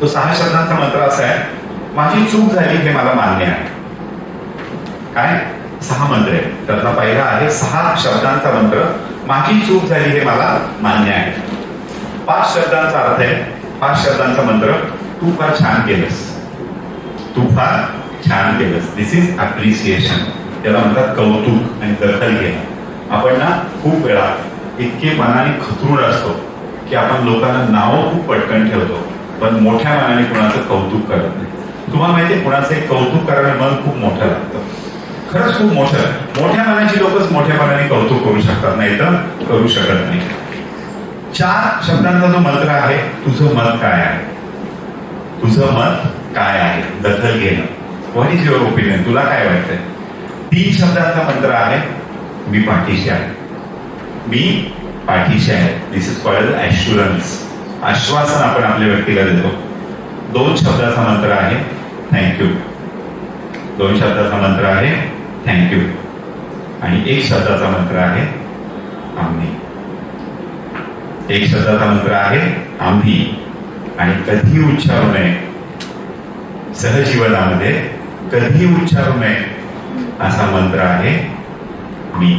तो 6 शब्दांचा मंत्र असा आहे, माझी चूक झाली हे मला मान्य आहे. काय 6 मंत्र आहे. त्यातला पहिला आहे 6 शब्दांचा मंत्र, माझी चूक झाली हे मला मान्य आहे. 5 शब्दांचा अर्थ आहे, 5 शब्दांचा मंत्र, तू फार छान केलंस, तू फार छान केलंस. दिस इज अप्रिसिएशन. त्याला म्हणतात कौतुक आणि दखल घेणं. आपण ना खूप वेळा इतके मनाने खचून असतो की आपण लोकांना नाव खूप पटकन ठेवतो, पण मोठ्या मनाने कुणाचं कौतुक करत नाही. तुम्हाला माहितीये, कुणाचं एक कौतुक करायला मन खूप मोठं लागतं. खरंच खूप मोठं. मोठ्या मनाची लोकच मोठ्या मनाने कौतुक करू शकतात, नाही तर करू शकत नाही. 4 शब्दांचा जो मंत्र आहे, तुझं मत काय आहे, तुझं मत काय आहे, दखल घेणं. व्हॉट इज युअर ओपिनियन, तुला काय वाटतंय. 3 शब्दांचा मंत्र आहे, मी पाठीशी आहे, मी पाठीशी आहे. दिस इज कॉल्ड ॲश्युरन्स. आश्वासन आपण आपल्या व्यक्तीला देतो. 2 शब्दाचा मंत्र आहे, थँक्यू. 2 शब्दाचा मंत्र आहे, थँक्यू. आणि 1 शब्दाचा मंत्र आहे, आम्ही. 1 शब्दाचा मंत्र आहे, आम्ही. आणि कधी उच्चारू नये, सहजीवनामध्ये कधी उच्चारू नये असा मंत्र आहे, मी.